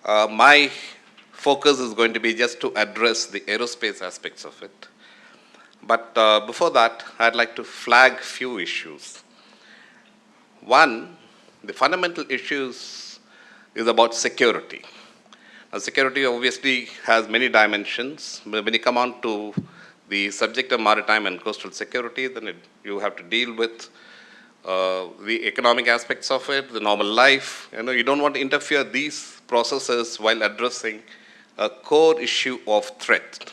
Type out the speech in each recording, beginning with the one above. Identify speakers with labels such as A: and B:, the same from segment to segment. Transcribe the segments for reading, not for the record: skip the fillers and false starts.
A: My focus is going to be just to address the aerospace aspects of it. But before that, I'd like to flag few issues. One, the fundamental issues is about security. Now, security obviously has many dimensions. When you come on to the subject of maritime and coastal security, then you have to deal with the economic aspects of it, the normal life. You don't want to interfere these processes while addressing a core issue of threat.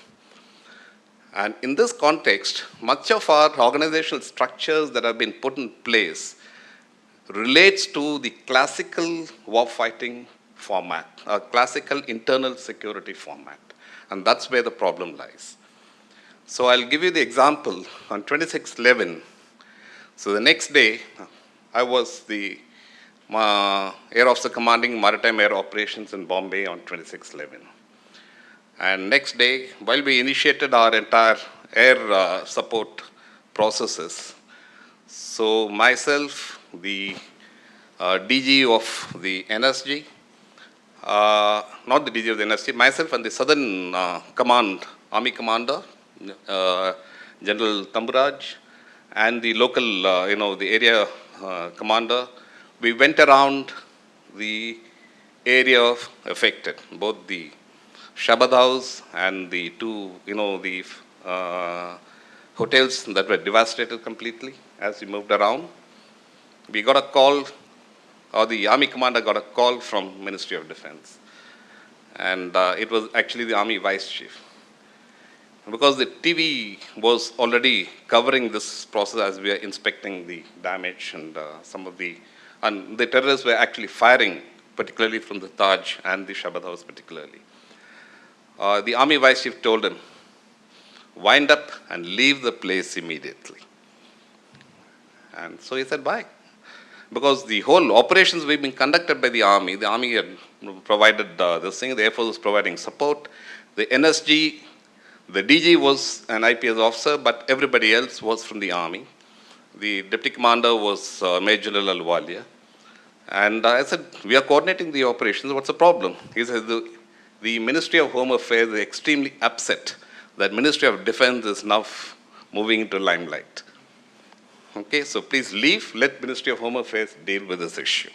A: And in this context, much of our organizational structures that have been put in place relates to the classical warfighting format, a classical internal security format. And that's where the problem lies. So I'll give you the example. On 26/11, so the next day, I was the Air Officer commanding Maritime Air Operations in Bombay on 26/11. And next day, while we initiated our entire air support processes, so myself, the DG of the NSG, not the DG of the NSG, myself and the Southern Command, Army Commander, General Tamburaj, and the local, the area commander, we went around the area affected, both the Shabad House and the two, the hotels that were devastated completely as we moved around. We got a call, or the Army commander got a call from Ministry of Defense. And it was actually the Army Vice Chief. Because the TV was already covering this process as we are inspecting the damage and and the terrorists were actually firing, particularly from the Taj and the Shabad House particularly. The Army Vice Chief told him, wind up and leave the place immediately. And so he said, why? Because the whole operations were being conducted by the Army had provided this thing, the Air Force was providing support, the NSG, the DG was an IPS officer, but everybody else was from the Army. The Deputy Commander was Major General Alwalia. And I said, we are coordinating the operations, what's the problem? He said, the Ministry of Home Affairs is extremely upset that Ministry of Defense is now moving into limelight. Okay, so please leave, let Ministry of Home Affairs deal with this issue.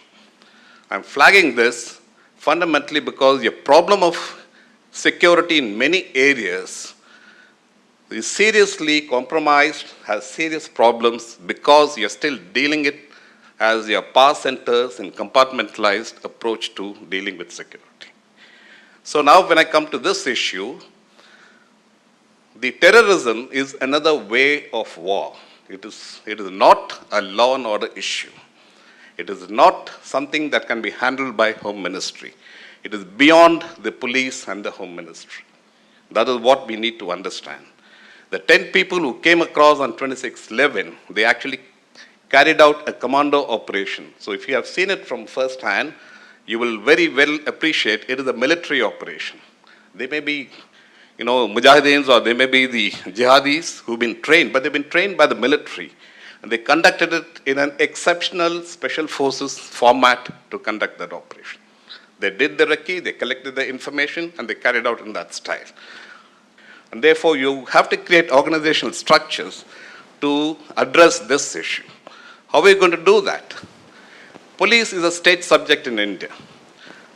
A: I'm flagging this fundamentally because your problem of security in many areas is seriously compromised, has serious problems because you're still dealing it as your power centers and compartmentalized approach to dealing with security. So now when I come to this issue, the terrorism is another way of war. It is not a law and order issue. It is not something that can be handled by Home Ministry. It is beyond the police and the Home Ministry. That is what we need to understand. The 10 people who came across on 26/11, they actually carried out a commando operation. So if you have seen it from first hand, you will very well appreciate it is a military operation. They may be, Mujahideens, or they may be the jihadis who've been trained, but they've been trained by the military. And they conducted it in an exceptional special forces format to conduct that operation. They did the recce, they collected the information, and they carried out in that style. And therefore, you have to create organizational structures to address this issue. How are we going to do that? Police is a state subject in India.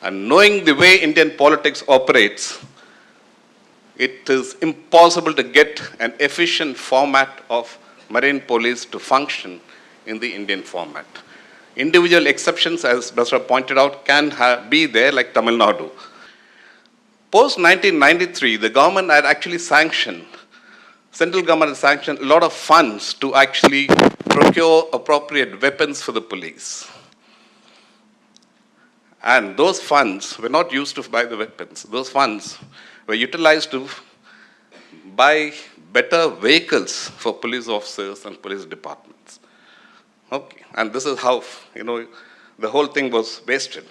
A: And knowing the way Indian politics operates, it is impossible to get an efficient format of marine police to function in the Indian format. Individual exceptions, as Basra pointed out, can be there, like Tamil Nadu. Post-1993, the government had actually sanctioned, central government had sanctioned a lot of funds to actually procure appropriate weapons for the police. And those funds were not used to buy the weapons. Those funds were utilized to buy better vehicles for police officers and police departments. Okay, and this is how, the whole thing was wasted.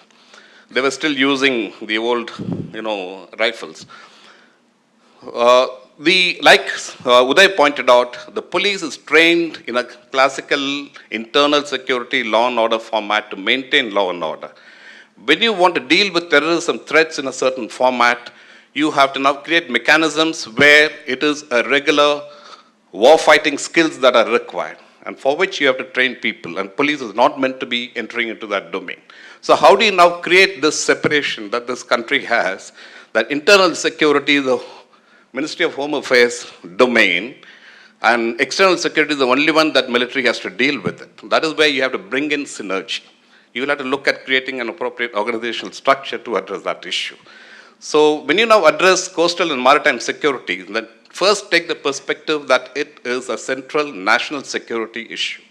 A: They were still using the old, rifles. Like Uday pointed out, the police is trained in a classical internal security law and order format to maintain law and order. When you want to deal with terrorism threats in a certain format, you have to now create mechanisms where it is a regular war-fighting skills that are required, and for which you have to train people, and police is not meant to be entering into that domain. So how do you now create this separation that this country has, that internal security is the Ministry of Home Affairs domain, and external security is the only one that military has to deal with it. That is where you have to bring in synergy. You will have to look at creating an appropriate organizational structure to address that issue. So when you now address coastal and maritime security, then first take the perspective that it is a central national security issue.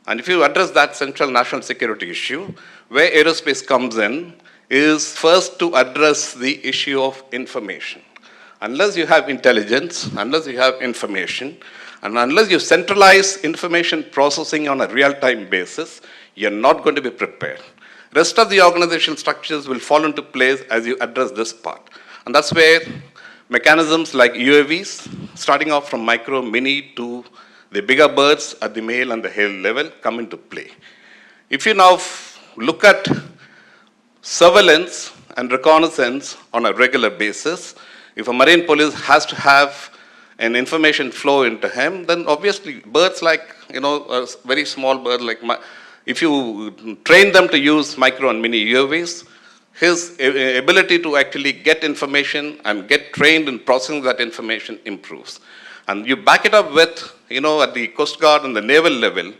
A: And if you address that central national security issue, where aerospace comes in is first to address the issue of information. Unless you have intelligence, unless you have information, and unless you centralize information processing on a real-time basis, you're not going to be prepared. Rest of the organizational structures will fall into place as you address this part. And that's where mechanisms like UAVs, starting off from micro, mini to the bigger birds at the male and the hail level, come into play. If you now look at surveillance and reconnaissance on a regular basis, if a marine police has to have an information flow into him, then obviously birds like, a very small bird like, if you train them to use micro and mini UAVs, his ability to actually get information and get trained in processing that information improves. And you back it up with, at the Coast Guard and the naval level,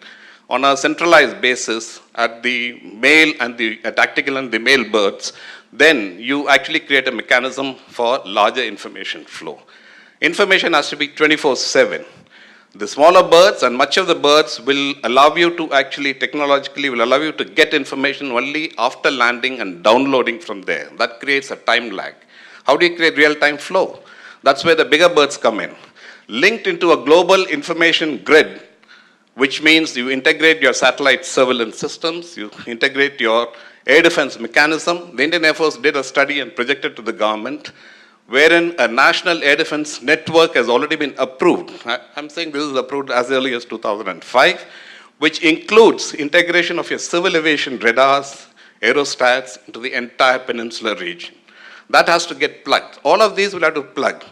A: on a centralized basis at the male and the tactical and the male birds, then you actually create a mechanism for larger information flow. Information has to be 24/7. The smaller birds and much of the birds will allow you to actually, technologically, will allow you to get information only after landing and downloading from there. That creates a time lag. How do you create real-time flow? That's where the bigger birds come in. Linked into a global information grid, which means you integrate your satellite surveillance systems, you integrate your air defense mechanism. The Indian Air Force did a study and projected to the government wherein a national air defense network has already been approved. I'm saying this is approved as early as 2005, which includes integration of your civil aviation radars, aerostats into the entire peninsular region. That has to get plugged. All of these will have to plug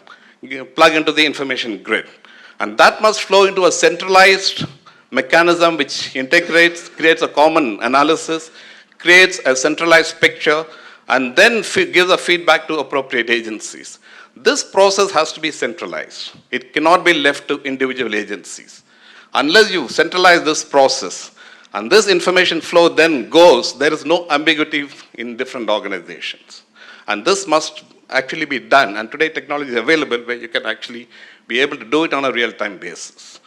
A: into the information grid. And that must flow into a centralized mechanism which integrates, creates a common analysis, creates a centralized picture, and then gives a feedback to appropriate agencies. This process has to be centralized. It cannot be left to individual agencies. Unless you centralize this process, and this information flow then goes, there is no ambiguity in different organizations. And this must actually be done. And today technology is available where you can actually be able to do it on a real-time basis.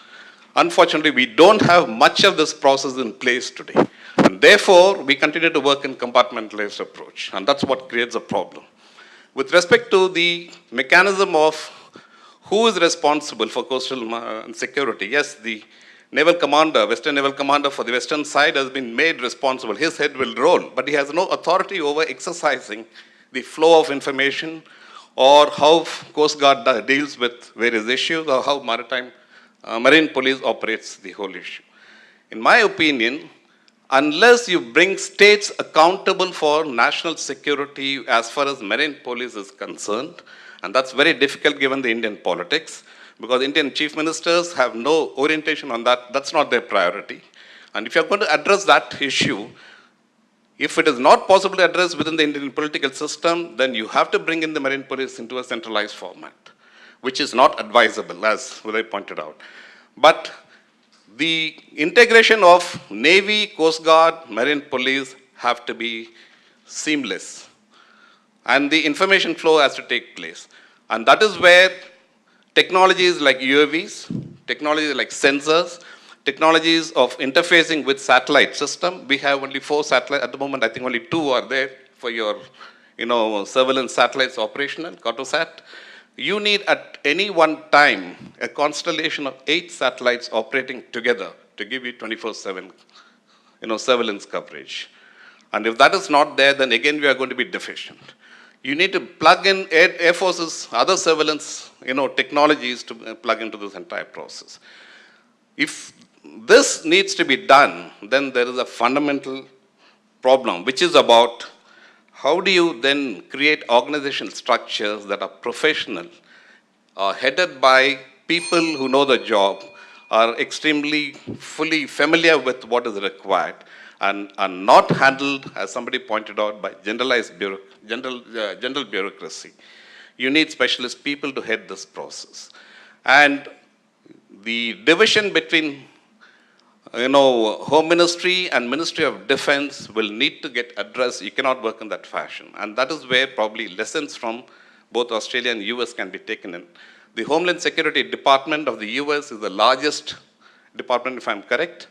A: Unfortunately, we don't have much of this process in place today. And therefore, we continue to work in compartmentalized approach. And that's what creates a problem. With respect to the mechanism of who is responsible for coastal security, yes, the naval commander, Western Naval Commander for the Western side has been made responsible. His head will roll, but he has no authority over exercising the flow of information or how Coast Guard deals with various issues or how Marine Police operates the whole issue. In my opinion, unless you bring states accountable for national security as far as Marine Police is concerned, and that's very difficult given the Indian politics, because Indian chief ministers have no orientation on that. That's not their priority. And if you're going to address that issue, if it is not possible to address within the Indian political system, then you have to bring in the Marine Police into a centralized format, which is not advisable, as Uday pointed out. But the integration of Navy, Coast Guard, Marine Police have to be seamless. And the information flow has to take place. And that is where technologies like UAVs, technologies like sensors, technologies of interfacing with satellite system. We have only 4 satellites. At the moment, I think only 2 are there for your surveillance satellites operational, Cartosat. You need at any one time a constellation of 8 satellites operating together to give you 24/7 surveillance coverage. And if that is not there, then again we are going to be deficient. You need to plug in Air Force's other surveillance technologies to plug into this entire process. If this needs to be done, then there is a fundamental problem, which is about how do you then create organizational structures that are professional, headed by people who know the job, are extremely fully familiar with what is required, and are not handled, as somebody pointed out, by general bureaucracy. You need specialist people to head this process. And the division between Home Ministry and Ministry of Defense will need to get addressed. You cannot work in that fashion. And that is where probably lessons from both Australia and US can be taken in. The Homeland Security Department of the US is the largest department, if I'm correct,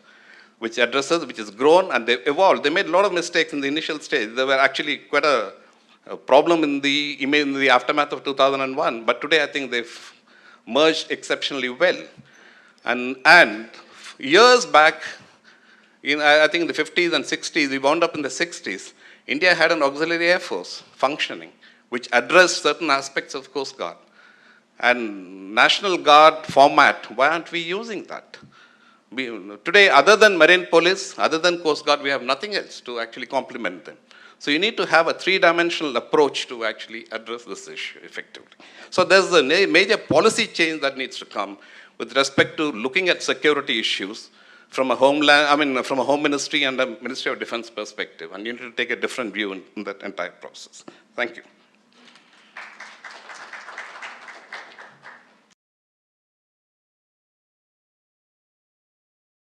A: which has grown, and they've evolved. They made a lot of mistakes in the initial stage. They were actually quite a problem in the aftermath of 2001, but today I think they've merged exceptionally well. And years back, I think in the 50s and 60s, we wound up in the 60s, India had an auxiliary air force functioning, which addressed certain aspects of Coast Guard. And National Guard format, why aren't we using that? Today, other than Marine Police, other than Coast Guard, we have nothing else to actually complement them. So you need to have a three-dimensional approach to actually address this issue effectively. So there's a major policy change that needs to come with respect to looking at security issues from a Home Ministry and a Ministry of Defense perspective. And you need to take a different view in that entire process. Thank you.